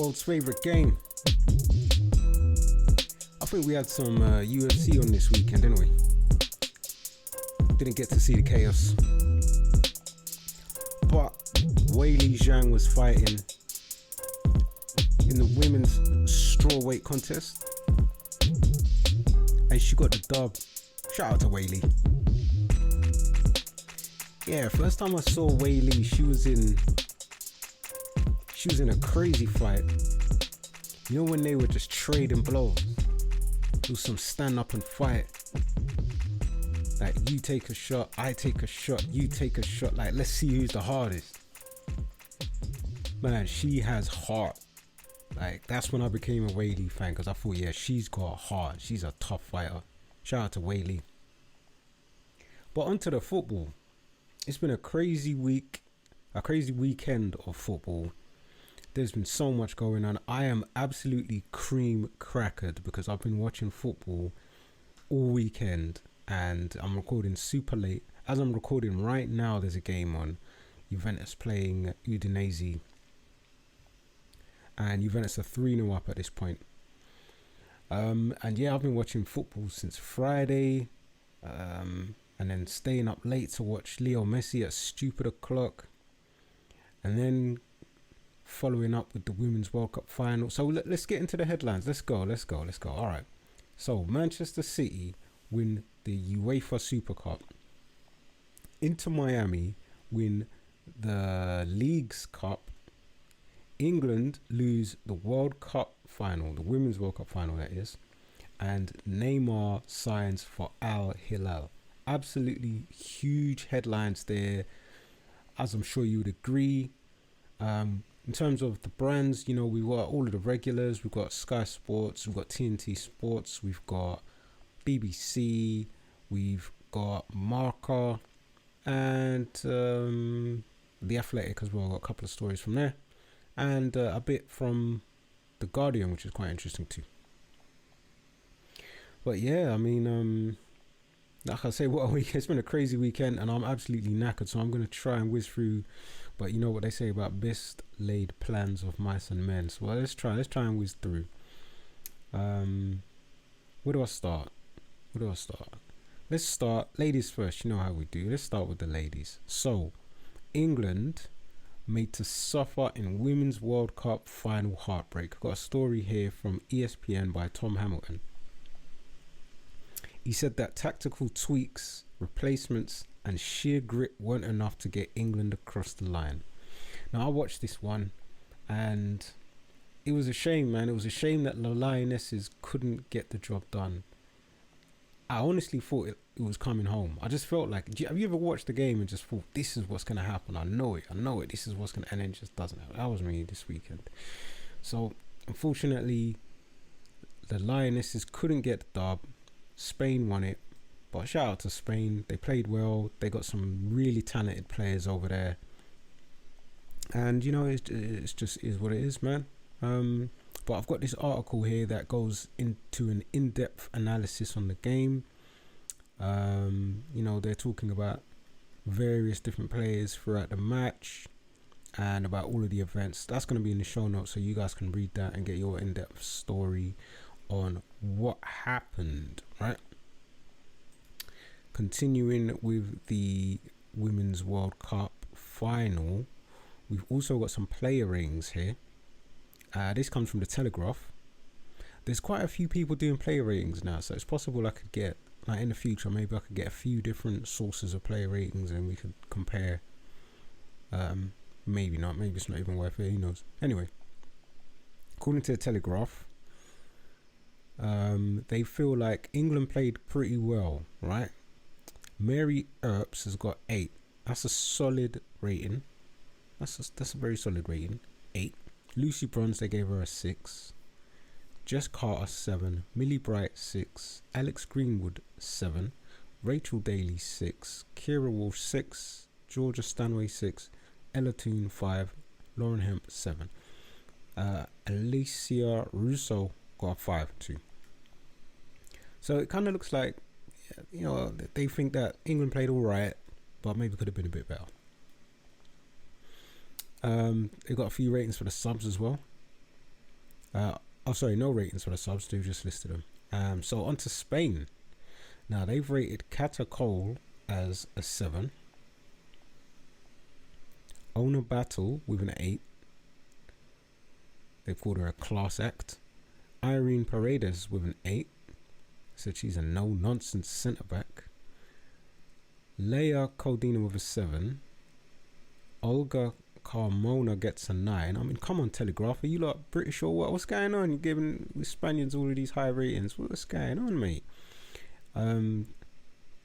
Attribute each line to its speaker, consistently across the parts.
Speaker 1: world's favorite game. I think we had some UFC on this weekend, didn't we? Didn't get to see the chaos. But Weili Zhang was fighting in the women's strawweight contest. And she got the dub. Shout out to Weili. Yeah, first time I saw Weili, she was in a crazy fight. You know when they were just trading blows? Do some stand up and fight. Like you take a shot, I take a shot, you take a shot. Like let's see who's the hardest. Man, she has heart. Like that's when I became a Weili fan, because I thought, yeah, she's got heart. She's a tough fighter. Shout out to Weili. But onto the football. It's been a crazy week, a crazy weekend of football. There's been so much going on. I am absolutely cream crackered because I've been watching football all weekend and I'm recording super late. As I'm recording right now, there's a game on. Juventus playing Udinese. And Juventus are 3-0 up at this point. And yeah, I've been watching football since Friday. And then staying up late to watch Leo Messi at stupid o'clock. And then following up with the Women's World Cup final. So let's get into the headlines. Let's go. All right. So Manchester City win the UEFA Super Cup. Inter Miami win the Leagues Cup. England lose the World Cup final, the Women's World Cup final that is. And Neymar signs for Al Hilal. Absolutely huge headlines there, as I'm sure you would agree. In terms of the brands, you know, we've got all of the regulars. We've got Sky Sports, we've got TNT Sports, we've got BBC, we've got Marca, and The Athletic as well. Got a couple of stories from there, and a bit from The Guardian, which is quite interesting too. But yeah, I mean, like I say, what a week. It's been a crazy weekend and I'm absolutely knackered, so I'm going to try and whiz through. But you know what they say about best laid plans of mice and men. So let's try and whiz through. Where do I start? Let's start ladies first. You know how we do. Let's start with the ladies. So England made to suffer in Women's World Cup final heartbreak. I've got a story here from ESPN by Tom Hamilton. He said that tactical tweaks, replacements and sheer grit weren't enough to get England across the line. Now I watched this one and it was a shame, man. It was a shame that the Lionesses couldn't get the job done. I honestly thought it was coming home. I just felt like, have you ever watched the game and just thought, this is what's going to happen? I know it. This is what's going to, and then it just doesn't happen. That was me this weekend. So unfortunately, the Lionesses couldn't get the dub. Spain won it, but shout out to Spain. They played well. They got some really talented players over there, and you know it's just is what it is, man. But I've got this article here that goes into an in-depth analysis on the game. You know, they're talking about various different players throughout the match and about all of the events. That's going to be in the show notes, so you guys can read that and get your in-depth story on what happened, right? Continuing with the Women's World Cup final, we've also got some player ratings here. This comes from the Telegraph. There's quite a few people doing player ratings now, so it's possible I could get, like in the future, maybe I could get a few different sources of player ratings and we could compare. Maybe not, maybe it's not even worth it, who knows. Anyway, according to the Telegraph, they feel like England played pretty well, right? Mary Earps has got 8. That's a solid rating. That's a very solid rating. 8. Lucy Bronze, they gave her a 6. Jess Carter 7. Millie Bright 6. Alex Greenwood 7. Rachel Daly 6. Kira Walsh 6. Georgia Stanway 6. Ella Toone 5. Lauren Hemp 7. Alicia Russo got a 5 too. So it kind of looks like, you know, they think that England played all right, but maybe could have been a bit better. They got a few ratings for the subs as well. Oh, sorry, no ratings for the subs. They've just listed them. So on to Spain. Now they've rated Catacol as a 7. Owner Battle with an 8. They've called her a class act. Irene Paredes with an 8. Said she's a no-nonsense centre-back. Leia Codina with a 7. Olga Carmona gets a 9. I mean, come on, Telegraph. Are you lot British or what? What's going on? You're giving the Spaniards all of these high ratings. What's going on, mate?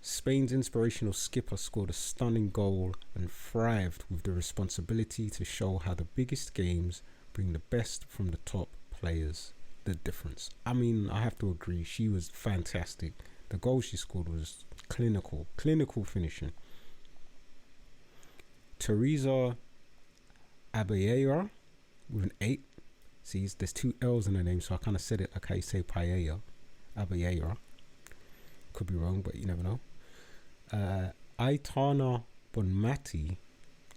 Speaker 1: Spain's inspirational skipper scored a stunning goal and thrived with the responsibility to show how the biggest games bring the best from the top players. The difference. I mean, I have to agree. She was fantastic. The goal she scored was clinical finishing. Teresa Abelleira with an 8. See, there's 2 L's in her name, so I kind of said it like how you say paella. Abelleira. Could be wrong, but you never know. Aitana Bonmati.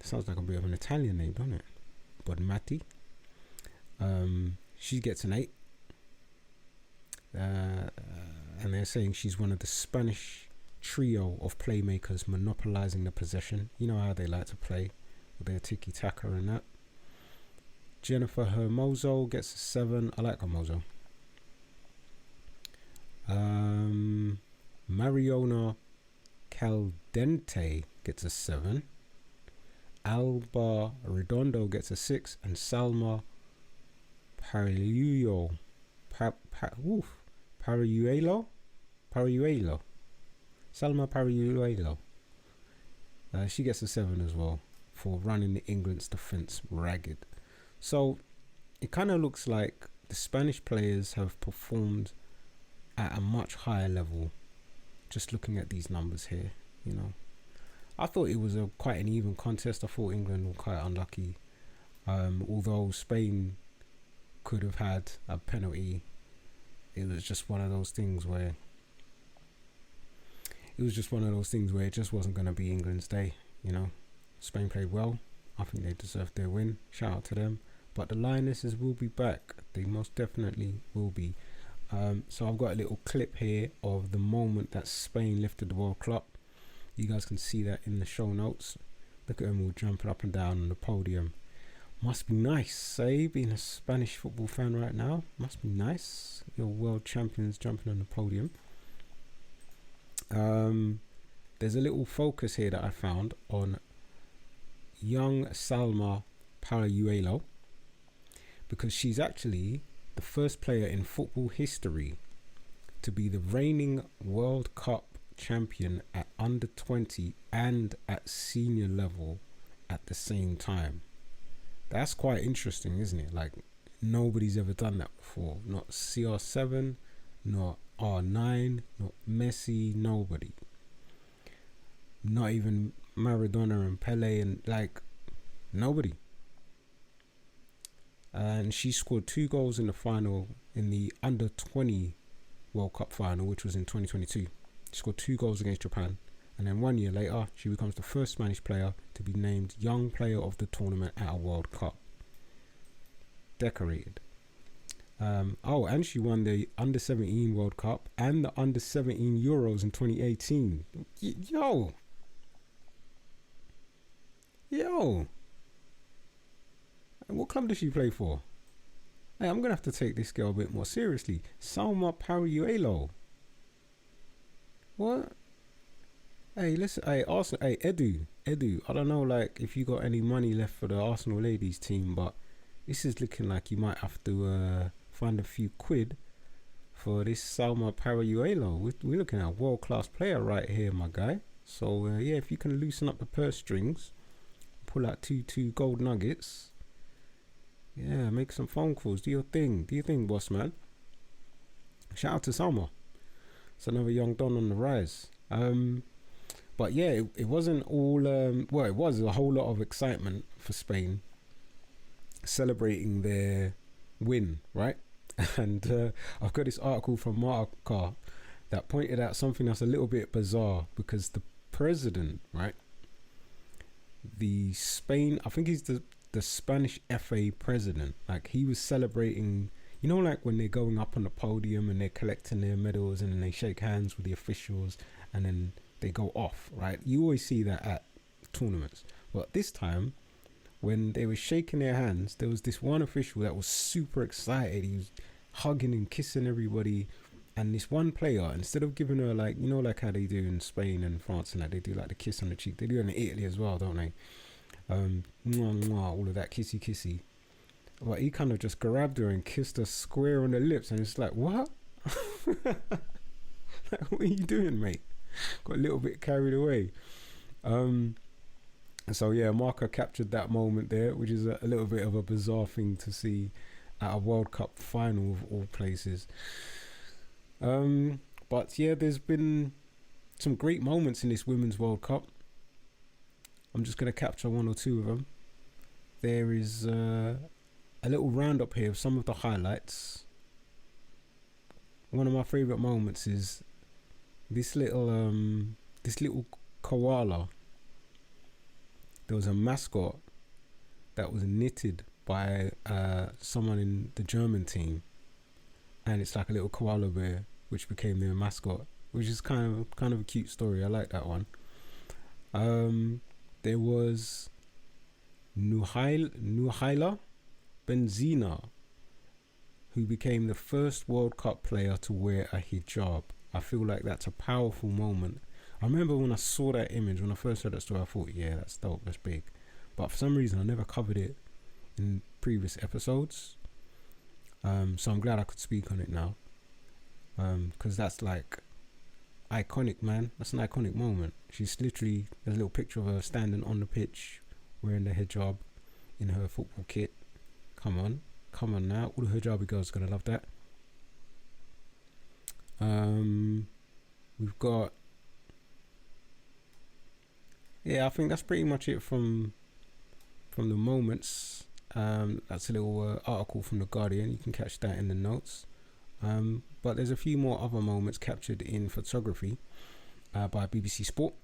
Speaker 1: Sounds like a bit of an Italian name, doesn't it? Bonmati. She gets an 8. And they're saying she's one of the Spanish trio of playmakers monopolizing the possession. You know how they like to play with their tiki-taka and that. Jennifer Hermoso gets a 7. I like Hermoso. Mariona Caldente gets a 7. Alba Redondo gets a 6. And Salma Paruelo. Salma Paruelo. She gets a 7 as well for running the England's defence ragged. So it kind of looks like the Spanish players have performed at a much higher level. Just looking at these numbers here, you know, I thought it was quite an even contest. I thought England were quite unlucky, although Spain could have had a penalty. It was just one of those things where it just wasn't going to be England's day, you know. Spain played well. I think they deserved their win. Shout out to them. But the Lionesses will be back. They most definitely will be. So I've got a little clip here of the moment that Spain lifted the World Cup. You guys can see that in the show notes. Look at them all jumping up and down on the podium. Must be nice, eh? Being a Spanish football fan right now. Must be nice. Your world champions jumping on the podium. There's a little focus here that I found on young Salma Paruelo, because she's actually the first player in football history to be the reigning World Cup champion at under 20 and at senior level at the same time. That's quite interesting, isn't it? Like, nobody's ever done that before. Not CR7, not R9, not Messi, nobody. Not even Maradona and Pele, and like, nobody. And she scored 2 goals in the final, in the under 20 World Cup final, which was in 2022. She scored 2 goals against Japan, and then 1 year later she becomes the first Spanish player to be named young player of the tournament at a World Cup. Decorated. And she won the under 17 World Cup and the under 17 Euros in 2018. Yo. And what club does she play for? Hey, I'm gonna have to take this girl a bit more seriously. Salma Paruelo. What? Hey, listen. Hey, Arsenal. Hey, Edu. I don't know, like, if you got any money left for the Arsenal ladies team, but this is looking like you might have to find a few quid for this Salma Paruelo. We're looking at a world-class player right here, my guy. So yeah, if you can loosen up the purse strings, pull out two gold nuggets. Yeah, make some phone calls. Do your thing, boss man. Shout out to Salma. It's another young don on the rise. But yeah, it wasn't all. Well, it was a whole lot of excitement for Spain celebrating their win, right? And I've got this article from Marca that pointed out something that's a little bit bizarre, because the president, right? I think he's the Spanish FA president. Like, he was celebrating, You know, like when they're going up on the podium and they're collecting their medals and then they shake hands with the officials and then they go off, right? You always see that at tournaments. But this time, when they were shaking their hands, there was this one official that was super excited. He was hugging and kissing everybody. And this one player, instead of giving her like, you know, like how they do in Spain and France and like they do like the kiss on the cheek, they do it in Italy as well, don't they? Mwah, mwah, all of that kissy kissy. But he kind of just grabbed her and kissed her square on the lips, and it's like, what? Like, what are you doing, mate? Got a little bit carried away. So yeah, Marco captured that moment there, which is a little bit of a bizarre thing to see at a World Cup final of all places. But yeah, there's been some great moments in this Women's World Cup. I'm just going to capture one or two of them. There is a little roundup here of some of the highlights. One of my favourite moments is this little koala. There was a mascot that was knitted by someone in the German team, and it's like a little koala bear which became their mascot, which is kind of a cute story. I like that one. There was Nuhaila Benzina, who became the first World Cup player to wear a hijab. I feel like that's a powerful moment. I remember when I saw that image, when I first heard that story, I thought, yeah, that's dope, that's big. But for some reason, I never covered it in previous episodes. So I'm glad I could speak on it now. Because that's like iconic, man. That's an iconic moment. She's literally, there's a little picture of her standing on the pitch wearing the hijab in her football kit. Come on now. All the hijabi girls are going to love that. We've got, yeah, I think that's pretty much it from the moments. That's a little article from The Guardian. You can catch that in the notes. But there's a few more other moments captured in photography by BBC Sport.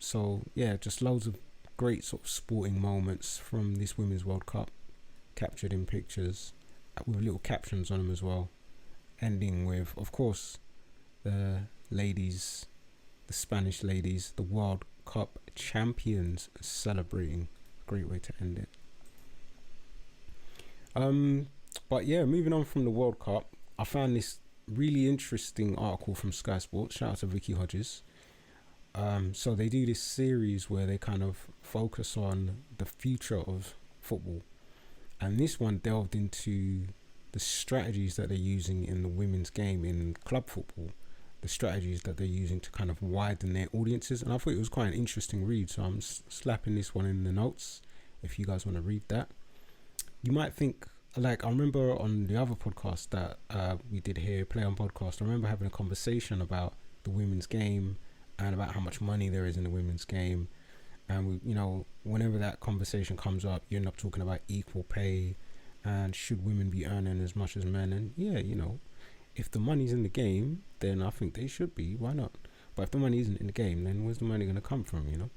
Speaker 1: So yeah, just loads of great sort of sporting moments from this Women's World Cup captured in pictures with little captions on them as well. Ending with, of course, the ladies, the Spanish ladies, the World Cup champions celebrating. Great way to end it. But yeah, moving on from the World Cup, I found this really interesting article from Sky Sports. Shout out to Vicky Hodges. So they do this series where they kind of focus on the future of football, and this one delved into the strategies that they're using in the women's game in club football, the strategies that they're using to kind of widen their audiences. And I thought it was quite an interesting read, so I'm slapping this one in the notes if you guys want to read that. You might think, like, I remember on the other podcast that we did here, Play On Podcast, I remember having a conversation about the women's game and about how much money there is in the women's game. And we, you know, whenever that conversation comes up, you end up talking about equal pay and should women be earning as much as men. And yeah, you know, if the money's in the game, then I think they should be. Why not? But if the money isn't in the game, then where's the money going to come from, you know?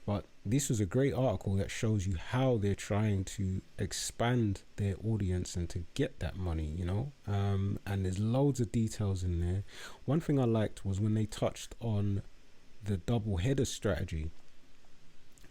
Speaker 1: But this was a great article that shows you how they're trying to expand their audience and to get that money, you know. And there's loads of details in there. One thing I liked was when they touched on the double header strategy.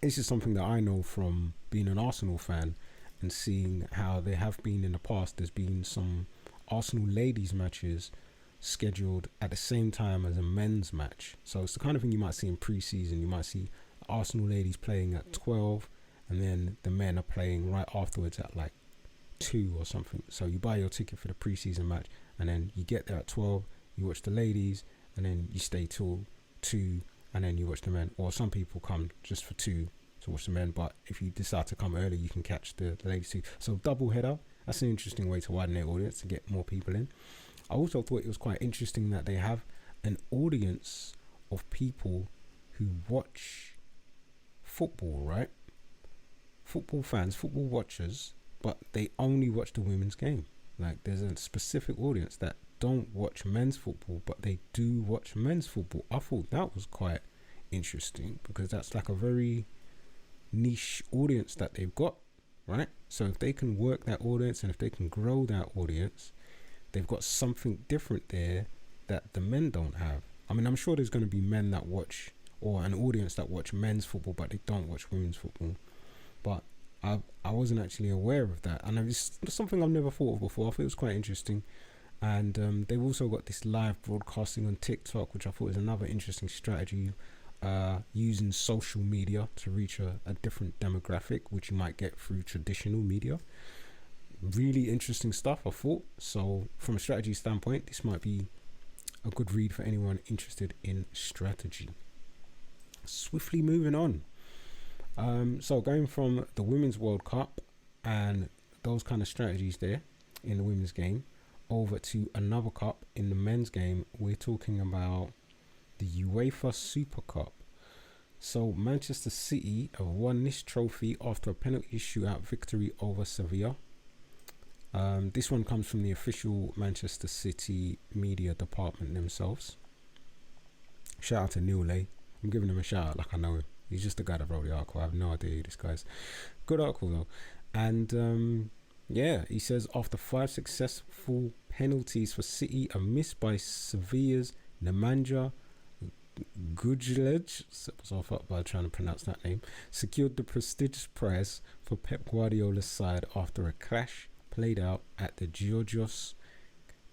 Speaker 1: This is something that I know from being an Arsenal fan and seeing how there have been in the past. There's been some Arsenal ladies matches scheduled at the same time as a men's match. So it's the kind of thing you might see in pre-season. You might see Arsenal ladies playing at 12 and then the men are playing right afterwards at like 2 or something. So you buy your ticket for the pre-season match and then you get there at 12, you watch the ladies and then you stay till 2 and then you watch the men. Or some people come just for 2 to watch the men, but if you decide to come early you can catch the ladies too. So double header, that's an interesting way to widen their audience, to get more people in. I also thought it was quite interesting that they have an audience of people who watch football, right? Football fans, football watchers, but they only watch the women's game. Like, there's a specific audience that don't watch men's football, but they do watch men's football. I thought that was quite interesting because that's like a very niche audience that they've got. right? So if they can work that audience and if they can grow that audience, they've got something different there that the men don't have. I mean, I'm sure there's going to be men that watch, or an audience that watch men's football, but they don't watch women's football. But I wasn't actually aware of that, and it's something I've never thought of before. I thought it was quite interesting. And they've also got this live broadcasting on TikTok, which I thought is another interesting strategy, using social media to reach a different demographic, which you might get through traditional media. Really interesting stuff, I thought. So from a strategy standpoint, this might be a good read for anyone interested in strategy. Swiftly moving on. So going from the Women's World Cup and those kind of strategies there in the women's game over to another cup in the men's game, we're talking about the UEFA Super Cup. So Manchester City have won this trophy after a penalty shootout victory over Sevilla. This one comes from the official Manchester City media department themselves. Shout out to Neil Lay. I'm giving him a shout out like I know him. He's just the guy that wrote the article. I have no idea who this guy is. Good article though. And yeah, he says after 5 successful penalties for City, a miss by Sevilla's Nemanja Gudjelej, so off up by trying to pronounce that name, secured the prestigious prize for Pep Guardiola's side after a clash played out at the Georgios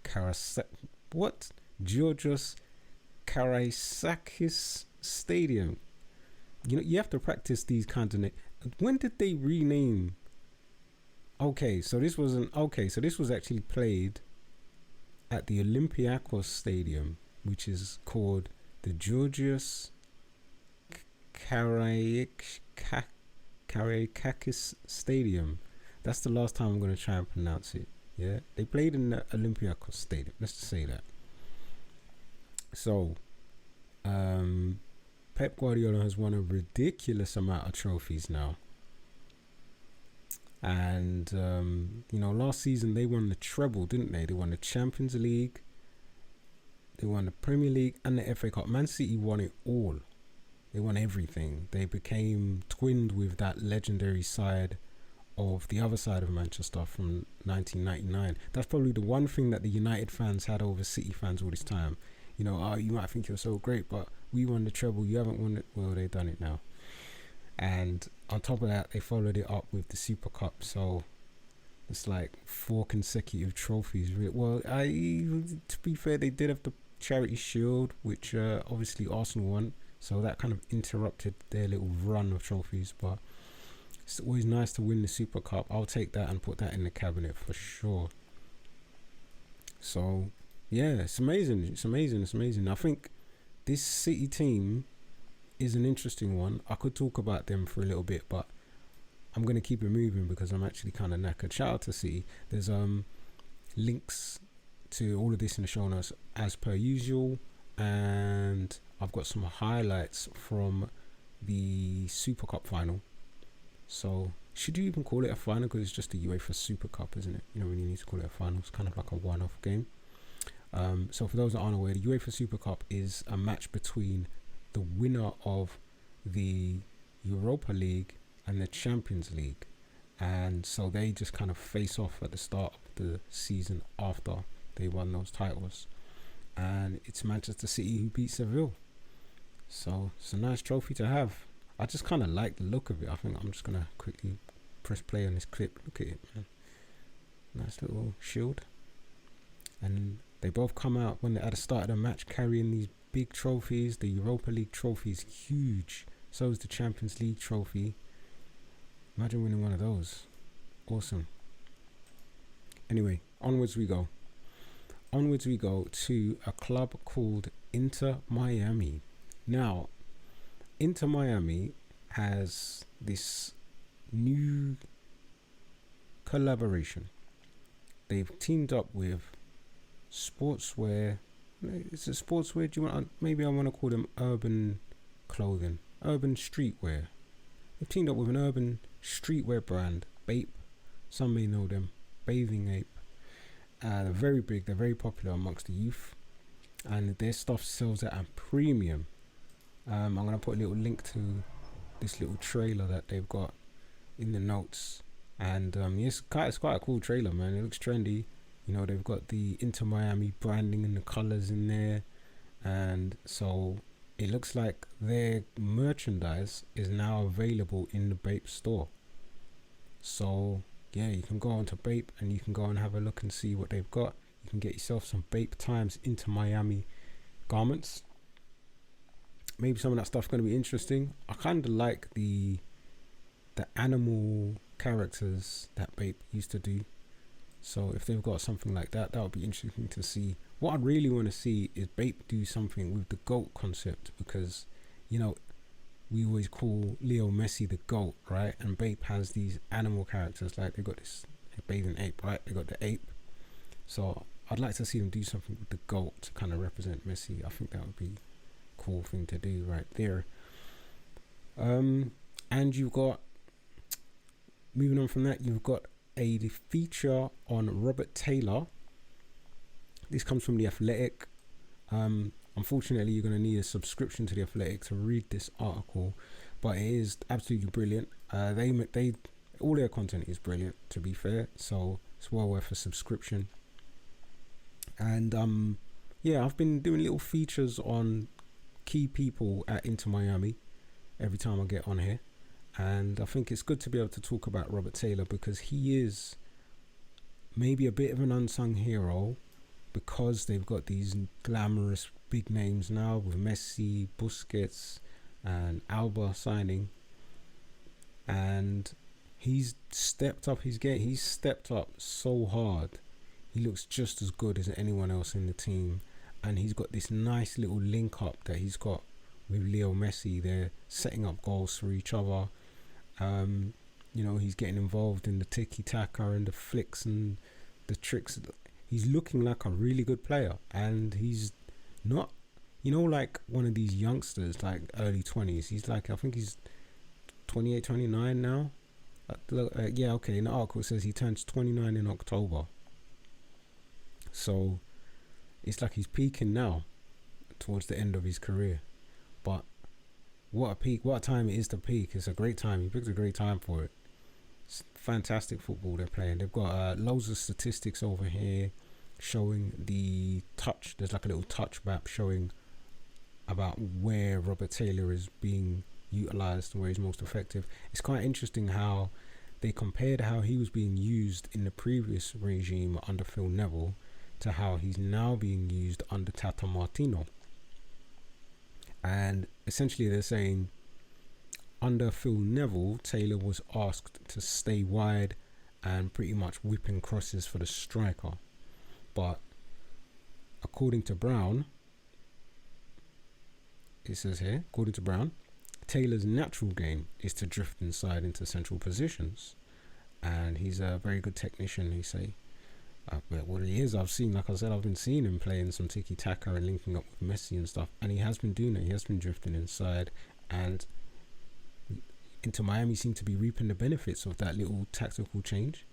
Speaker 1: Karaiskakis Stadium. You know, you have to practice these kinds of names. When did they rename? Okay, so this was actually played at the Olympiacos Stadium, which is called the Georgios Karaiskakis Stadium. That's the last time I'm going to try and pronounce it. Yeah, they played in the Olympiacos Stadium. Let's just say that. So, Pep Guardiola has won a ridiculous amount of trophies now. And, you know, last season they won the treble, didn't they? They won the Champions League, they won the Premier League and the FA Cup. Man City won it all. They won everything. They became twinned with that legendary side of the other side of Manchester from 1999. That's probably the one thing that the United fans had over City fans all this time. You know, you might think you're so great, but we won the treble, you haven't won it. Well, they've done it now. And on top of that, they followed it up with the Super Cup. So it's like 4 consecutive trophies. Well, to be fair, they did have the Charity Shield, which obviously Arsenal won. So that kind of interrupted their little run of trophies. But it's always nice to win the Super Cup. I'll take that and put that in the cabinet for sure. So yeah, it's amazing. It's amazing. I think this City team is an interesting one. I could talk about them for a little bit, but I'm going to keep it moving because I'm actually kind of knackered. Shout out to City. There's links to all of this in the show notes as per usual, and I've got some highlights from the Super Cup final. So should you even call it a final, because it's just the UEFA Super Cup, isn't it? You don't really need to call it a final. It's kind of like a one-off game. So for those that aren't aware, the UEFA Super Cup is a match between the winner of the Europa League and the Champions League, and so they just kind of face off at the start of the season after they won those titles, and it's Manchester City who beat Seville. So it's a nice trophy to have. I just kind of like the look of it. I think I'm just gonna quickly press play on this clip. Look at it, man. Nice little shield. And they both come out when at the start of the match carrying these big trophies. The Europa League trophy is huge. So is the Champions League trophy. Imagine winning one of those. Awesome. Anyway, onwards we go. Onwards we go to a club called Inter Miami. Now, Inter Miami has this new collaboration. They've teamed up with sportswear. Is it sportswear? Do you want? Maybe I want to call them urban clothing, urban streetwear. They've teamed up with an urban streetwear brand, Bape. Some may know them, Bathing Ape. They're very big. They're very popular amongst the youth, and their stuff sells at a premium. I'm gonna put a little link to this little trailer that they've got in the notes. And it's quite a cool trailer, man. It looks trendy. You know, they've got the Inter Miami branding and the colors in there, and so it looks like their merchandise is now available in the Bape store. So yeah, you can go onto Bape and you can go and have a look and see what they've got. You can get yourself some Bape times Inter Miami garments. Maybe some of that stuff's going to be interesting. I kind of like the animal characters that Bape used to do. So if they've got something like that, that would be interesting to see. What I really want to see is Bape do something with the GOAT concept, because, you know, we always call Leo Messi the GOAT, right? And Bape has these animal characters, like they got this bathing ape, right? They got the ape. So I'd like to see them do something with the GOAT to kind of represent Messi. I think that would be a cool thing to do right there. And you've got, moving on from that, you've got a feature on Robert Taylor. This comes from The Athletic. Unfortunately, you're going to need a subscription to The Athletic to read this article, but it is absolutely brilliant. They all their content is brilliant, to be fair, so it's well worth a subscription. And yeah, I've been doing little features on key people at Inter Miami every time I get on here, and I think it's good to be able to talk about Robert Taylor, because he is maybe a bit of an unsung hero, because they've got these glamorous big names now with Messi, Busquets, and Alba signing, and he's stepped up his game. He's stepped up so hard. He looks just as good as anyone else in the team, and he's got this nice little link up that he's got with Leo Messi. They're setting up goals for each other. You know, he's getting involved in the tiki-taka and the flicks and the tricks. He's looking like a really good player, and he's not, you know, like one of these youngsters, like early 20s. He's like, I think he's 28, 29 now. Yeah, okay, in the article it says he turns 29 in October. So it's like he's peaking now towards the end of his career. But what a peak, what a time it is to peak. It's a great time. He picked a great time for it. It's fantastic football they're playing. They've got loads of statistics over here showing the touch. There's like a little touch map showing about where Robert Taylor is being utilised and where he's most effective. It's quite interesting how they compared how he was being used in the previous regime under Phil Neville to how he's now being used under Tata Martino. And essentially they're saying under Phil Neville, Taylor was asked to stay wide and pretty much whipping crosses for the striker. But according to Brown, it says here, according to Brown, Taylor's natural game is to drift inside into central positions. And he's a very good technician, he say. But what he is, I've seen, like I said, I've been seeing him playing some tiki-taka and linking up with Messi and stuff. And he has been doing it. He has been drifting inside. And Inter Miami seem to be reaping the benefits of that little tactical change.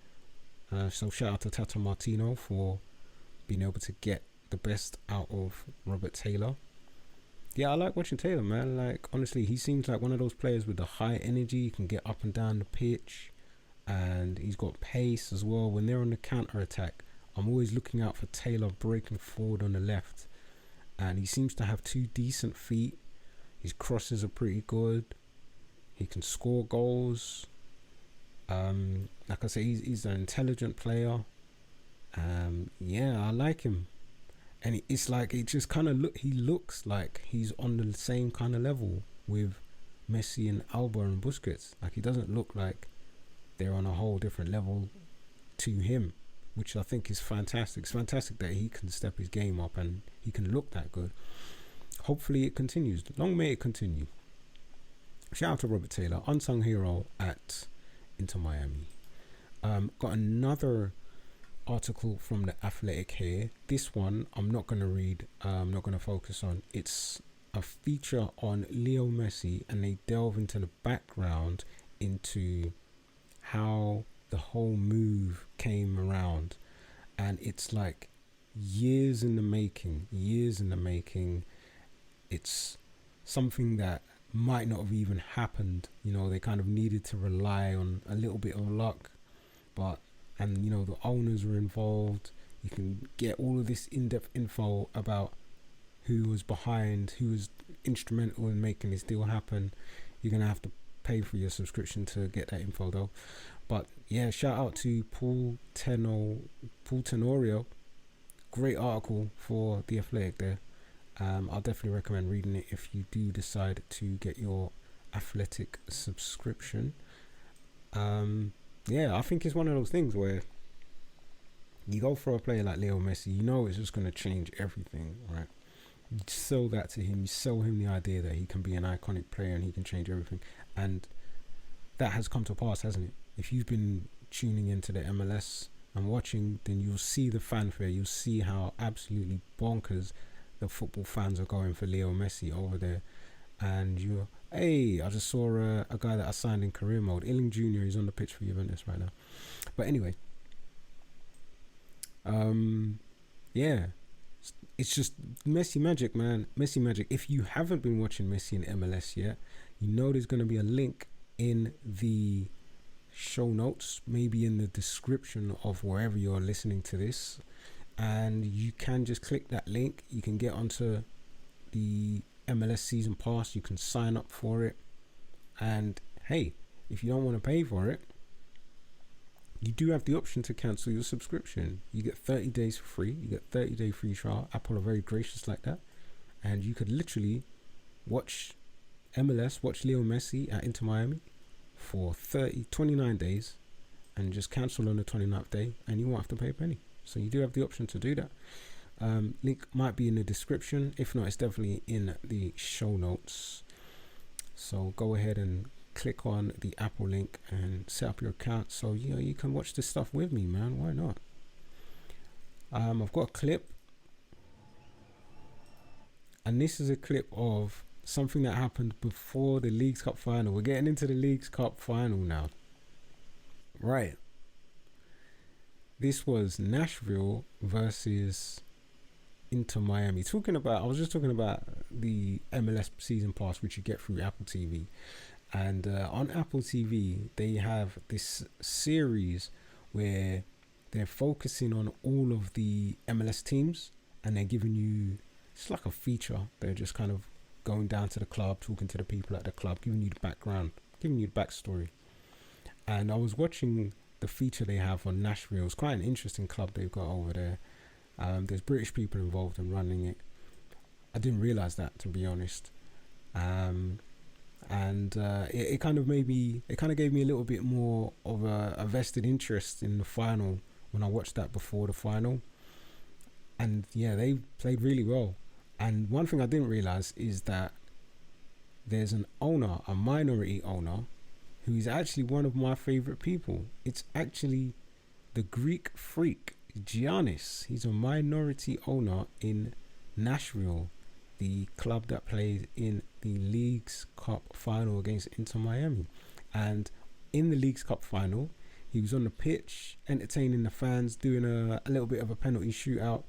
Speaker 1: So shout out to Tata Martino for being able to get the best out of Robert Taylor. Yeah, I like watching Taylor, man. Like, honestly, he seems like one of those players with the high energy. He can get up and down the pitch. And he's got pace as well. When they're on the counter attack, I'm always looking out for Taylor breaking forward on the left, and he seems to have 2 decent feet. His crosses are pretty good. He can score goals. Like I say, he's an intelligent player. Yeah, I like him, and it's like it just kind of he looks like he's on the same kind of level with Messi and Alba and Busquets. Like, he doesn't look like they're on a whole different level to him, which I think is fantastic. It's fantastic that he can step his game up and he can look that good. Hopefully it continues. Long may it continue. Shout out to Robert Taylor, unsung hero at Inter Miami. Got another article from The Athletic here. This one I'm not going to read. I'm not going to focus on. It's a feature on Leo Messi, and they delve into the background into how the whole move came around, and it's like years in the making. It's something that might not have even happened. You know, they kind of needed to rely on a little bit of luck, but and you know the owners were involved. You can get all of this in-depth info about who was behind, who was instrumental in making this deal happen. You're gonna have to pay for your subscription to get that info though. But yeah, shout out to Paul Tenorio. Great article for The Athletic there. I'll definitely recommend reading it if you do decide to get your Athletic subscription. Yeah, I think it's one of those things where you go for a player like Leo Messi, you know it's just going to change everything, right? You sell that to him, you sell him the idea that he can be an iconic player and he can change everything. And that has come to pass, hasn't it? If you've been tuning into the MLS and watching, then you'll see the fanfare. You'll see how absolutely bonkers the football fans are going for Leo Messi over there. And you're, hey, I just saw a guy that I signed in career mode. Illing Jr. is on the pitch for Juventus right now. But anyway, yeah, it's just Messi magic, man. Messi magic. If you haven't been watching Messi in MLS yet, you know there's going to be a link in the show notes, maybe in the description of wherever you're listening to this, and you can just click that link. You can get onto the MLS Season Pass. You can sign up for it, and hey, if you don't want to pay for it, you do have the option to cancel your subscription. You get 30 days for free. You get 30-day free trial. Apple are very gracious like that, and you could literally watch MLS, watch Leo Messi at Inter Miami for 29 days and just cancel on the 29th day, and you won't have to pay a penny. So you do have the option to do that. Link might be in the description. If not, it's definitely in the show notes. So go ahead and click on the Apple link and set up your account so you can watch this stuff with me, man. Why not? I've got a clip, and this is a clip of something that happened before the Leagues Cup final. We're getting into the Leagues Cup final now. Right. This was Nashville versus Inter Miami. I was just talking about the MLS Season Pass, which you get through Apple TV. And on Apple TV, they have this series where they're focusing on all of the MLS teams, and they're giving you, it's like a feature. They're just kind of going down to the club, talking to the people at the club, giving you the background, giving you the backstory. And I was watching the feature they have on Nashville. It's quite an interesting club they've got over there. There's British people involved in running it. I didn't realize that, to be honest. It kind of gave me a little bit more of a vested interest in the final when I watched that before the final. And yeah, they played really well. And one thing I didn't realize is that there's an owner, a minority owner, who is actually one of my favorite people. It's actually the Greek freak, Giannis. He's a minority owner in Nashville, the club that played in the Leagues Cup final against Inter Miami. And in the Leagues Cup final, he was on the pitch, entertaining the fans, doing a little bit of a penalty shootout.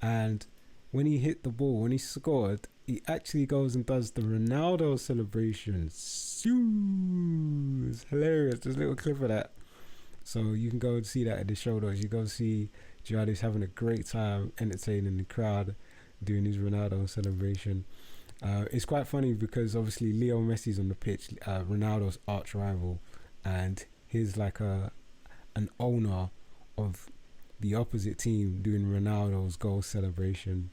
Speaker 1: And when he hit the ball, when he scored, he actually goes and does the Ronaldo celebration. It's hilarious. There's a little clip of that. So you can go and see that in the show notes. You go see Giannis having a great time entertaining the crowd, doing his Ronaldo celebration. It's quite funny because obviously Leo Messi's on the pitch, Ronaldo's arch rival, and he's like an owner of the opposite team doing Ronaldo's goal celebration.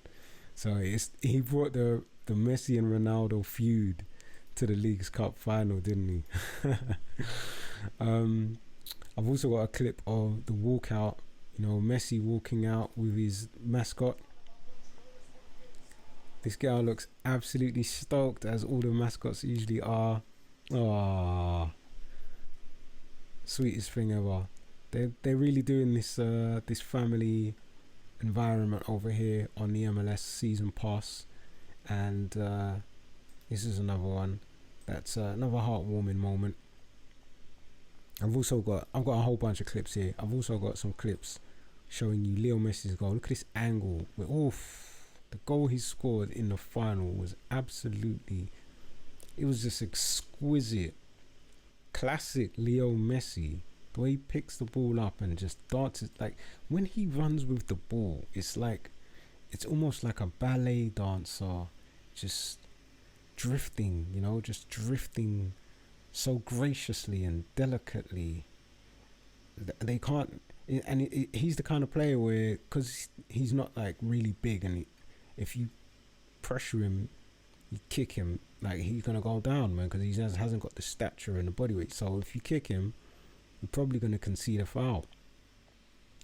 Speaker 1: So he brought the Messi and Ronaldo feud to the Leagues Cup final, didn't he? I've also got a clip of the walkout, Messi walking out with his mascot. This guy looks absolutely stoked, as all the mascots usually are. Ah, sweetest thing ever. They're really doing this this family environment over here on the MLS Season Pass, and this is another one that's another heartwarming moment. I've got a whole bunch of clips here. I've also got some clips showing you Leo Messi's goal. Look at this angle. The goal he scored in the final was it was just exquisite. Classic Leo Messi. The way he picks the ball up and just darts it, like when he runs with the ball, it's almost like a ballet dancer, just drifting, just drifting so graciously and delicately. They can't, and he's the kind of player where, because he's not like really big, and if you pressure him, you kick him, like he's gonna go down, man, because he hasn't got the stature and the body weight. So if you kick him, you're probably gonna concede a foul.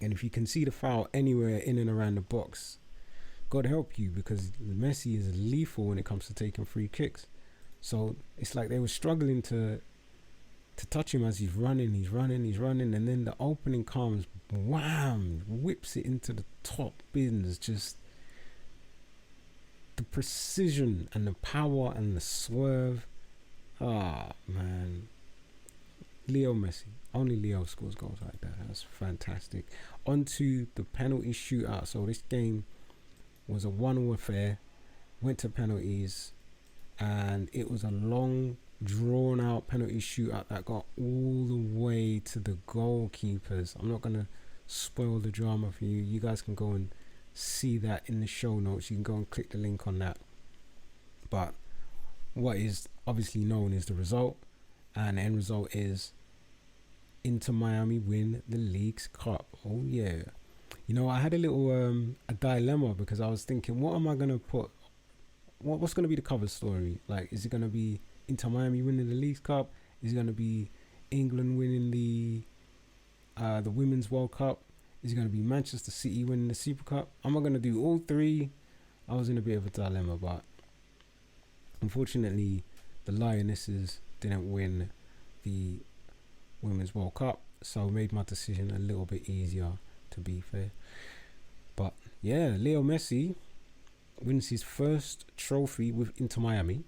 Speaker 1: And if you concede a foul anywhere in and around the box, God help you, because Messi is lethal when it comes to taking free kicks. So it's like they were struggling to touch him as he's running, and then the opening comes, wham, whips it into the top bins. Just the precision and the power and the swerve. Man. Leo Messi. Only Leo scores goals like that. That's fantastic. On to the penalty shootout. So this game was a 1-1 affair, went to penalties, and it was a long, drawn out penalty shootout that got all the way to the goalkeepers. I'm not going to spoil the drama for you. You guys can go and see that in the show notes. You can go and click the link on that. But what is obviously known is the result, and the end result is Inter Miami win the League's Cup. Oh yeah. I had a little a dilemma, because I was thinking, what am I going to put? What's going to be the cover story? Like, is it going to be Inter Miami winning the League's Cup? Is it going to be England winning the Women's World Cup? Is it going to be Manchester City winning the Super Cup? Am I going to do all three? I was in a bit of a dilemma, but unfortunately, the Lionesses didn't win the Women's World Cup, so I made my decision a little bit easier, to be fair. But yeah, Leo Messi wins his first trophy with Inter Miami.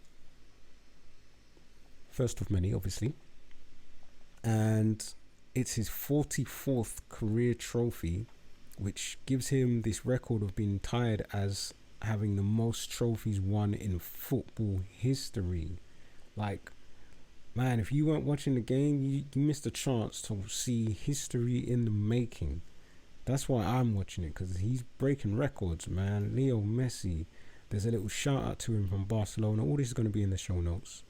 Speaker 1: First of many, obviously. And it's his 44th career trophy, which gives him this record of being tied as having the most trophies won in football history. Like, man, if you weren't watching the game, you missed a chance to see history in the making. That's why I'm watching it, because he's breaking records, man. Leo Messi. There's a little shout out to him from Barcelona. All this is going to be in the show notes.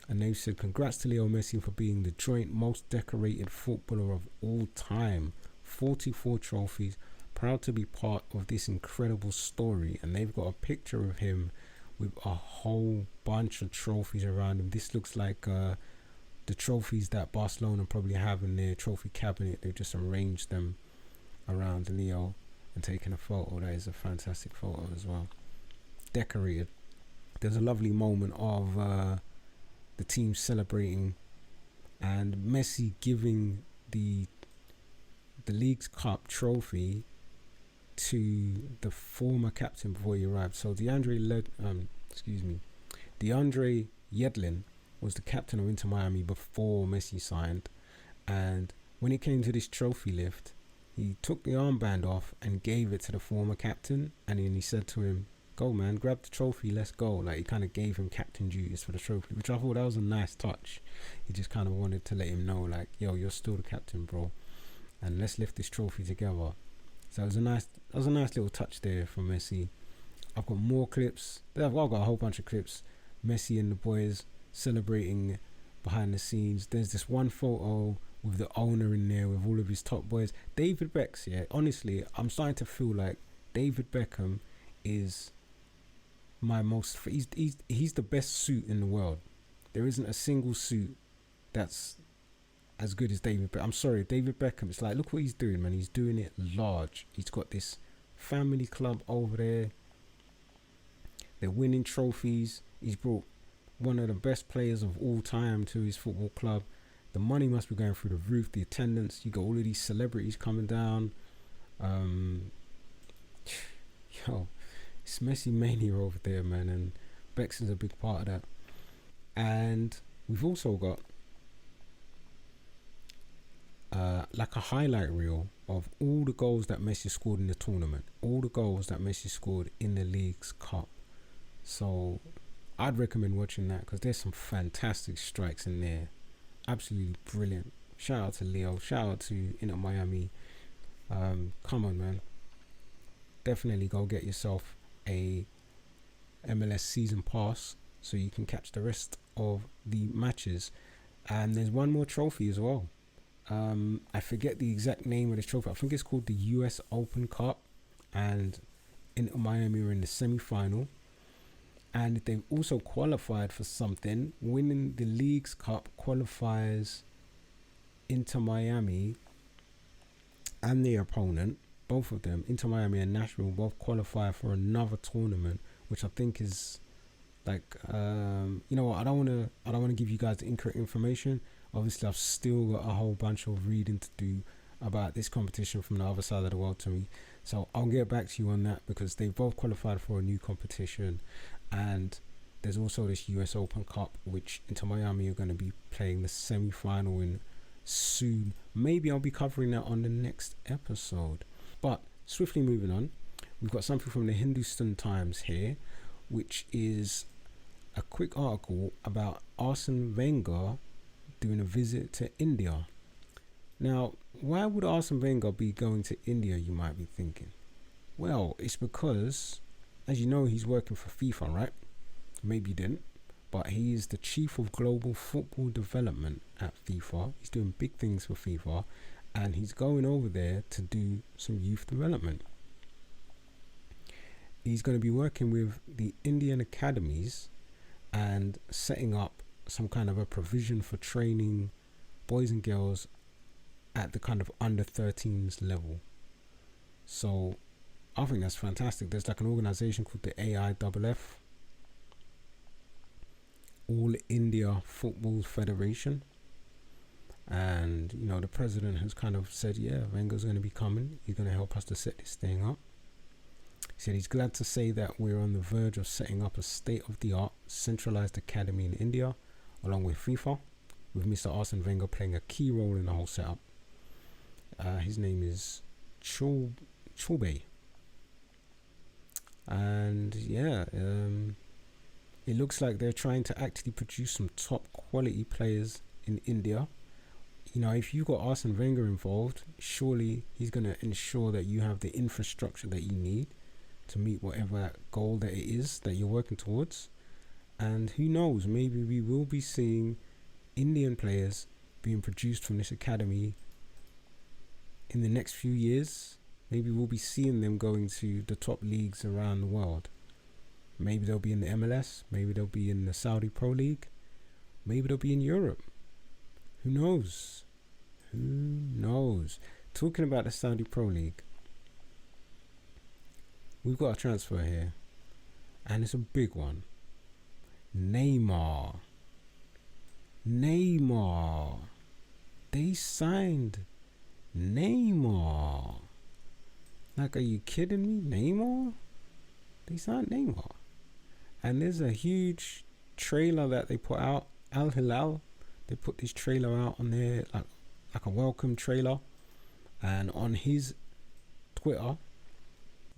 Speaker 1: And they've said, congrats to Leo Messi for being the joint most decorated footballer of all time. 44 trophies. Proud to be part of this incredible story. And they've got a picture of him with a whole bunch of trophies around him. This looks like the trophies that Barcelona probably have in their trophy cabinet. They've just arranged them around Leo and taken a photo. That is a fantastic photo as well. Decorated. There's a lovely moment of the team celebrating and Messi giving the League's Cup trophy to the former captain before he arrived. So DeAndre Yedlin was the captain of Inter Miami before Messi signed, and when it came to this trophy lift, he took the armband off and gave it to the former captain, and then he said to him, "Go, man, grab the trophy, let's go." Like, he kind of gave him captain duties for the trophy, which I thought that was a nice touch. He just kind of wanted to let him know, like, yo, you're still the captain, bro, and let's lift this trophy together. So that was a nice little touch there from Messi. I've got more clips. I've got a whole bunch of clips. Messi and the boys celebrating behind the scenes. There's this one photo with the owner in there with all of his top boys. David Beckham, yeah. Honestly, I'm starting to feel like David Beckham is my most. He's the best suit in the world. There isn't a single suit that's as good as David Beckham. I'm sorry, David Beckham. It's like, look what he's doing, man. He's doing it large. He's got this family club over there. They're winning trophies. He's brought one of the best players of all time to his football club. The money must be going through the roof. The attendance. You got all of these celebrities coming down. Yo, it's Messi mania over there, man, and Beckham's a big part of that. And we've also got like a highlight reel of all the goals that Messi scored in the tournament, all the goals that Messi scored in the League's Cup. So I'd recommend watching that, because there's some fantastic strikes in there. Absolutely brilliant Shout out to Leo. Shout out to Inter Miami. Come on, man. Definitely go get yourself a MLS Season Pass so you can catch the rest of the matches. And there's one more trophy as well. I forget the exact name of this trophy. I think it's called the US Open Cup, and Inter Miami are in the semi-final. And they've also qualified for something. Winning the League's Cup qualifies Inter Miami and their opponent, both of them, Inter Miami and Nashville, both qualify for another tournament, which I think is like, you know what? I don't want to give you guys the incorrect information. Obviously, I've still got a whole bunch of reading to do about this competition from the other side of the world to me. So I'll get back to you on that, because they've both qualified for a new competition. And there's also this US Open Cup, which Inter Miami are going to be playing the semi-final in soon. Maybe I'll be covering that on the next episode. But swiftly moving on, we've got something from the Hindustan Times here, which is a quick article about Arsene Wenger doing a visit to India. Now, why would Arsene Wenger be going to India, you might be thinking? Well, it's because, as you know, he's working for FIFA, right? Maybe you didn't, but he is the chief of global football development at FIFA. He's doing big things for FIFA, and he's going over there to do some youth development. He's going to be working with the Indian academies and setting up some kind of a provision for training boys and girls at the kind of under 13s level. So I think that's fantastic. There's like an organization called the AIFF, All India Football Federation, and you know, the president has kind of said, yeah, Wenger's going to be coming. He's going to help us to set this thing up. He said he's glad to say that we're on the verge of setting up a state-of-the-art centralized academy in India, along with FIFA, with Mr. Arsene Wenger playing a key role in the whole setup. His name is Choube. And yeah, it looks like they're trying to actually produce some top quality players in India. You know, if you got Arsene Wenger involved, surely he's going to ensure that you have the infrastructure that you need to meet whatever goal that it is that you're working towards. And who knows, maybe we will be seeing Indian players being produced from this academy in the next few years. Maybe we'll be seeing them going to the top leagues around the world. Maybe they'll be in the MLS, maybe they'll be in the Saudi Pro League, maybe they'll be in Europe. Who knows? Who knows? Talking about the Saudi Pro League, we've got a transfer here, and it's a big one. Neymar. They signed Neymar. Like, are you kidding me? Neymar? They signed Neymar. And there's a huge trailer that they put out. Al Hilal, they put this trailer out on there, like a welcome trailer. And on his Twitter,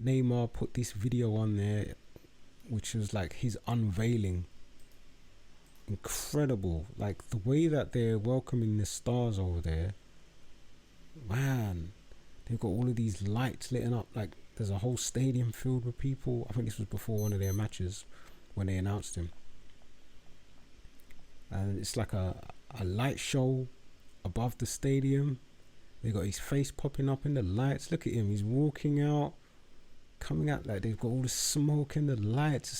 Speaker 1: Neymar put this video on there, which was like his unveiling. Incredible. Like, the way that they're welcoming the stars over there, man. They've got all of these lights lit up. Like, there's a whole stadium filled with people. I think this was before one of their matches when they announced him. And it's like a light show above the stadium. They got his face popping up in the lights. Look at him. He's walking out, coming out, like they've got all the smoke and the lights.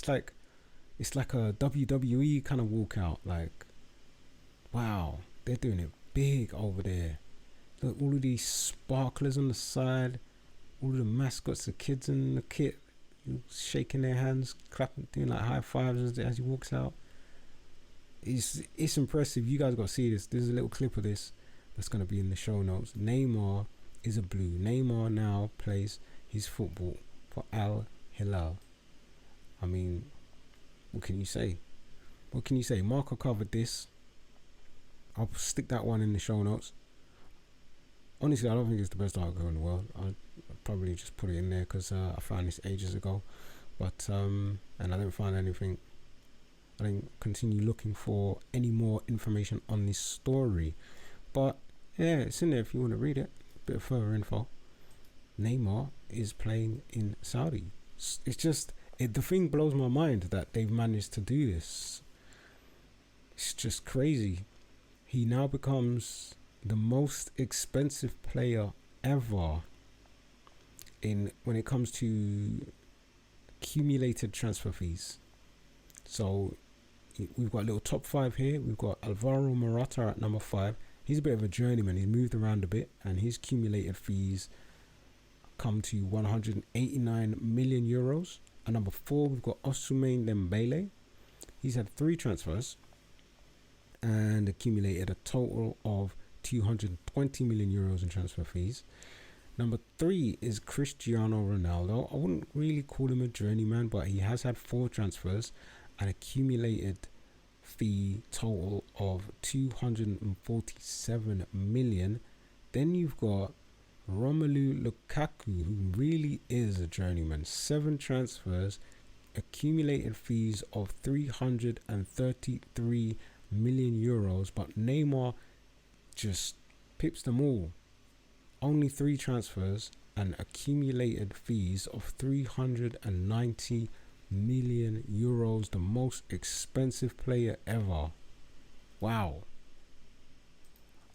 Speaker 1: It's like a WWE kind of walkout. Like, wow, they're doing it big over there. Look, all of these sparklers on the side, all of the mascots, the kids in the kit, shaking their hands, clapping, doing like high fives as he walks out. It's impressive. You guys got to see this. There's a little clip of this that's going to be in the show notes. Neymar is a blue. Neymar now plays his football for Al Hilal. I mean, what can you say? What can you say? Marco covered this. I'll stick that one in the show notes. Honestly, I don't think it's the best article in the world. I'll probably just put it in there because I found this ages ago. But, and I didn't find anything. I didn't continue looking for any more information on this story. But Yeah, it's in there if you want to read it. Bit of further info. Neymar is playing in Saudi. It's just the thing blows my mind that they've managed to do this. It's just crazy. He now becomes the most expensive player ever in when it comes to accumulated transfer fees. So we've got a little top 5 here. We've got Alvaro Morata at number 5. He's a bit of a journeyman. He's moved around a bit, and his accumulated fees come to 189 million euros. At number 4, we've got Ousmane Dembele. He's had 3 transfers and accumulated a total of 220 million euros in transfer fees. Number 3 is Cristiano Ronaldo. I wouldn't really call him a journeyman, but he has had 4 transfers and accumulated fee total of 247 million. Then you've got Romelu Lukaku, who really is a journeyman. 7 transfers, accumulated fees of 333 million euros, but Neymar just pips them all. Only 3 transfers and accumulated fees of 390 million euros, the most expensive player ever. Wow.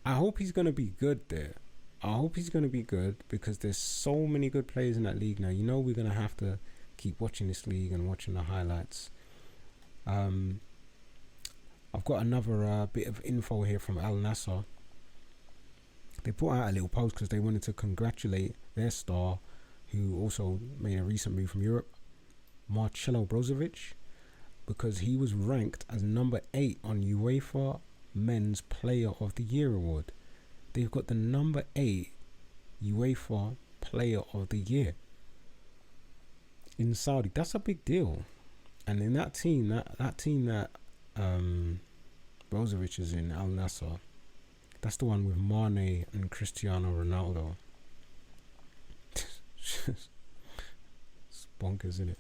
Speaker 1: I hope he's going to be good there. I hope he's going to be good because there's so many good players in that league now. You know we're going to have to keep watching this league and watching the highlights. I've got another bit of info here from Al Nassr. They put out a little post because they wanted to congratulate their star, who also made a recent move from Europe, Marcelo Brozovic, because he was ranked as number 8 on UEFA Men's Player of the Year award. They've got the number 8 UEFA Player of the Year in Saudi. That's a big deal. And in that team, that team that Brozovic is in, Al Nassr, that's the one with Mane and Cristiano Ronaldo. It's bonkers, isn't it?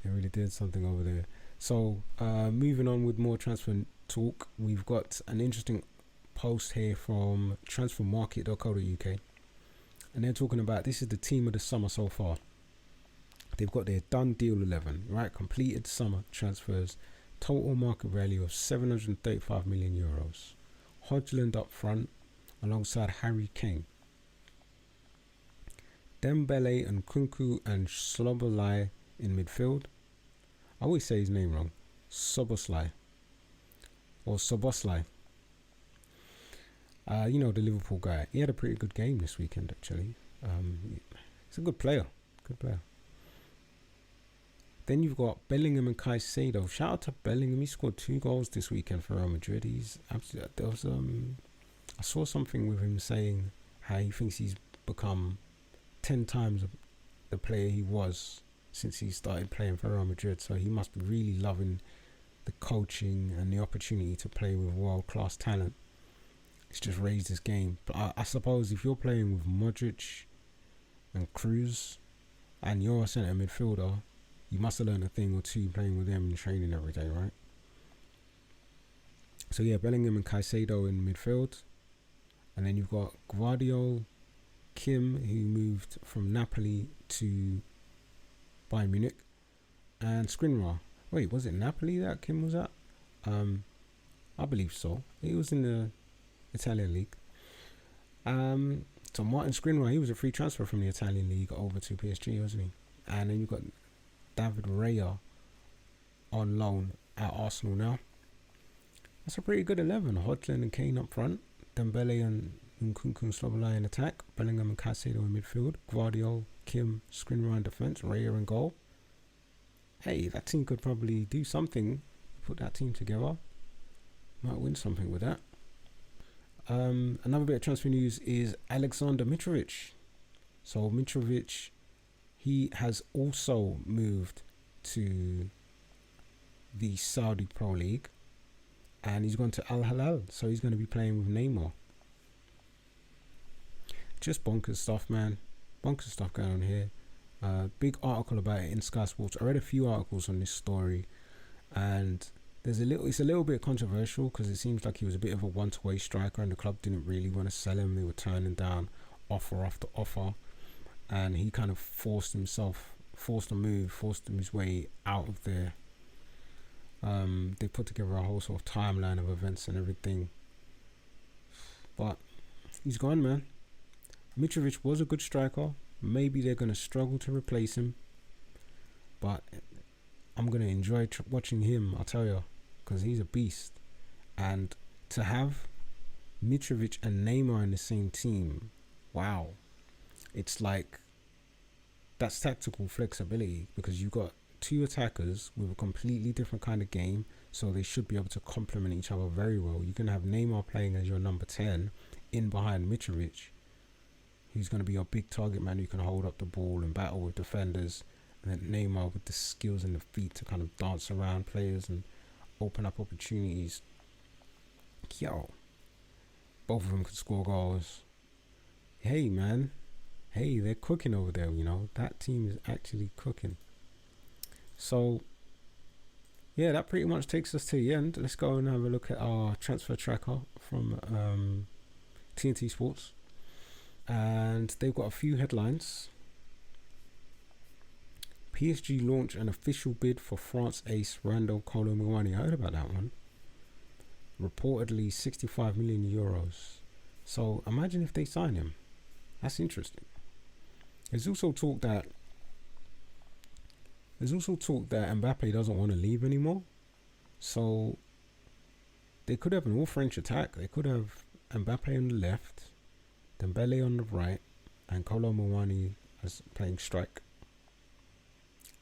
Speaker 1: They really did something over there. So moving on with more transfer talk, we've got an interesting post here from transfermarket.co.uk, and they're talking about this is the team of the summer so far. They've got their done deal 11, right? Completed summer transfers, total market value of 735 million euros. Hodgland up front alongside Harry Kane. Dembele and Kunku and Sloboslai in midfield. I always say his name wrong. Soboslai or Soboslai. The Liverpool guy. He had a pretty good game this weekend, actually. He's a good player. Then you've got Bellingham and Caicedo. Shout out to Bellingham. He scored 2 goals this weekend for Real Madrid. He's absolutely. There was I saw something with him saying how he thinks he's become 10 times the player he was since he started playing for Real Madrid. So he must be really loving the coaching and the opportunity to play with world-class talent. It's just raised his game. But I suppose if you're playing with Modric and Cruz and you're a centre midfielder, you must have learned a thing or two playing with them and training every day, right? So yeah, Bellingham and Caicedo in midfield. And then you've got Gvardiol, Kim, who moved from Napoli to Bayern Munich, and Skriniar. Wait, was it Napoli that Kim was at? I believe so. He was in the Italian league. So Martin Skriniar, he was a free transfer from the Italian league over to PSG, wasn't he? And then you've got David Raya on loan at Arsenal now. That's a pretty good 11. Hodgland and Kane up front. Dembele and Nkunku and Sloboslai in attack. Bellingham and Caicedo in midfield. Gvardiol, Kim, Skriniar in defence. Raya in goal. Hey, that team could probably do something. Put that team together. Might win something with that. Another bit of transfer news is Alexander Mitrovic. So Mitrovic, he has also moved to the Saudi Pro League, and he's gone to Al Hilal, so he's going to be playing with Neymar. Just bonkers stuff, man. Bonkers stuff going on here. Big article about it in Sky Sports. I read a few articles on this story, and It's a little bit controversial because it seems like he was a bit of a one-way striker, and the club didn't really want to sell him. They were turning down offer after offer, and he kind of forced his way out of there. They put together a whole sort of timeline of events and everything, but he's gone, man. Mitrovic was a good striker. Maybe they're gonna struggle to replace him, but I'm gonna enjoy watching him. I'll tell you, because he's a beast, and to have Mitrovic and Neymar in the same team, wow, it's like that's tactical flexibility because you got two attackers with a completely different kind of game, so they should be able to complement each other very well. You can have Neymar playing as your number 10 in behind Mitrovic, who's going to be your big target man who can hold up the ball and battle with defenders, and then Neymar with the skills and the feet to kind of dance around players and open up opportunities. Yo, both of them could score goals. Hey, man. Hey, they're cooking over there, you know. That team is actually cooking. So, yeah, that pretty much takes us to the end. Let's go and have a look at our transfer tracker from TNT Sports. And they've got a few headlines. PSG launch an official bid for France ace Randall Kolo Muani. I heard about that one. Reportedly 65 million euros. So imagine if they sign him. That's interesting. There's also talk that Mbappe doesn't want to leave anymore. So they could have an all-French attack. They could have Mbappe on the left, Dembele on the right, and Kolo Muani as playing strike.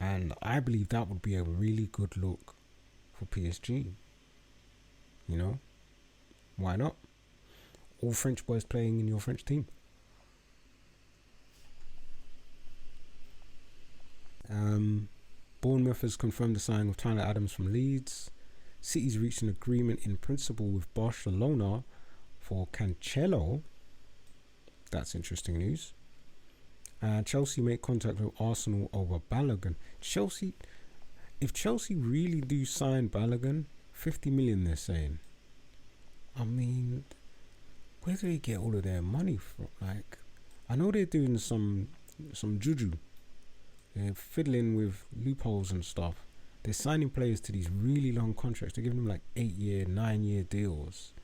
Speaker 1: And I believe that would be a really good look for PSG. You know? Why not? All French boys playing in your French team. Bournemouth has confirmed the signing of Tyler Adams from Leeds. City's reached an agreement in principle with Barcelona for Cancelo. That's interesting news. Chelsea make contact with Arsenal over Balogun. If Chelsea really do sign Balogun, 50 million they're saying. I mean, where do they get all of their money from? Like, I know they're doing some juju. They're fiddling with loopholes and stuff. They're signing players to these really long contracts. They're giving them like 8-year, 9-year deals.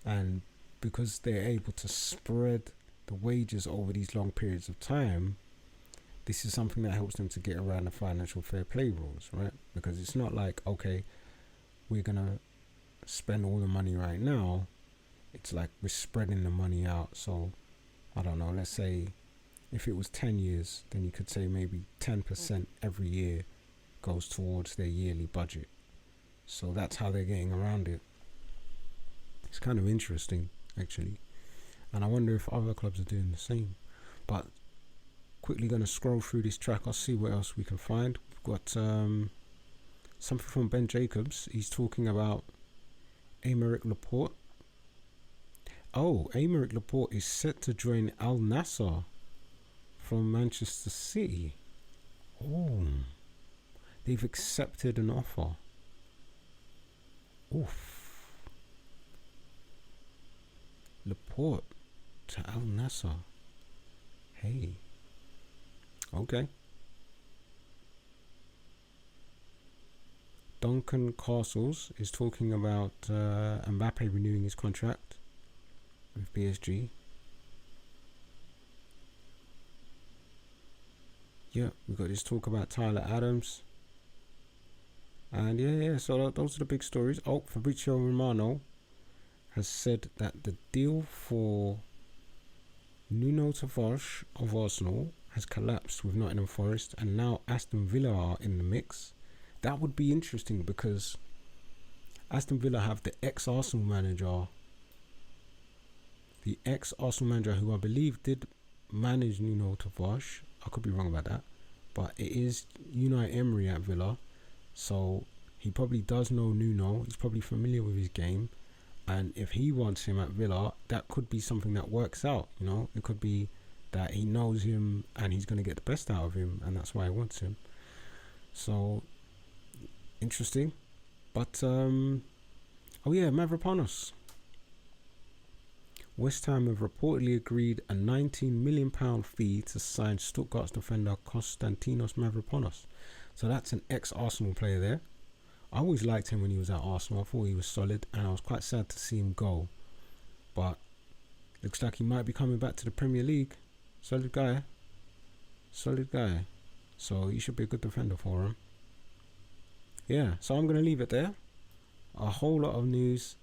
Speaker 1: And because they're able to spread the wages over these long periods of time, this is something that helps them to get around the financial fair play rules, right? Because it's not like, okay, we're going to spend all the money right now. It's like we're spreading the money out. So, I don't know, let's say if it was 10 years, then you could say maybe 10% every year goes towards their yearly budget. So that's how they're getting around it. It's kind of interesting, actually. And I wonder if other clubs are doing the same. But quickly going to scroll through this track. I'll see what else we can find. We've got something from Ben Jacobs. He's talking about Aymeric Laporte. Oh, Aymeric Laporte is set to join Al Nassr from Manchester City. Oh, they've accepted an offer. Oof. Laporte to Al Nassr. Hey. Okay. Duncan Castles is talking about Mbappe renewing his contract with PSG. Yeah, we got this talk about Tyler Adams. And yeah, so those are the big stories. Oh, Fabrizio Romano has said that the deal for Nuno Tavares of Arsenal has collapsed with Nottingham Forest, and now Aston Villa are in the mix. That would be interesting because Aston Villa have the ex-Arsenal manager who I believe did manage Nuno Tavares. I could be wrong about that, but it is Unai Emery at Villa, so he probably does know Nuno. He's probably familiar with his game, and if he wants him at Villa, that could be something that works out. You know, it could be that he knows him and he's going to get the best out of him, and that's why he wants him. So interesting. But oh yeah, Mavropanos. West Ham have reportedly agreed a £19 million fee to sign Stuttgart's defender Konstantinos Mavropanos. So that's an ex-Arsenal player there. I always liked him when he was at Arsenal. I thought he was solid, and I was quite sad to see him go. But looks like he might be coming back to the Premier League. Solid guy. Solid guy. So he should be a good defender for him. Yeah, so I'm going to leave it there. A whole lot of news.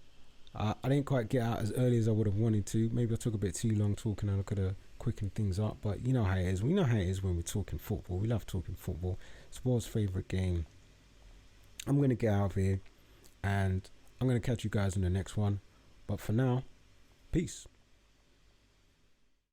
Speaker 1: I didn't quite get out as early as I would have wanted to. Maybe I took a bit too long talking and I could have quickened things up. But you know how it is. We know how it is when we're talking football. We love talking football. It's the world's favourite game. I'm going to get out of here. And I'm going to catch you guys in the next one. But for now, peace.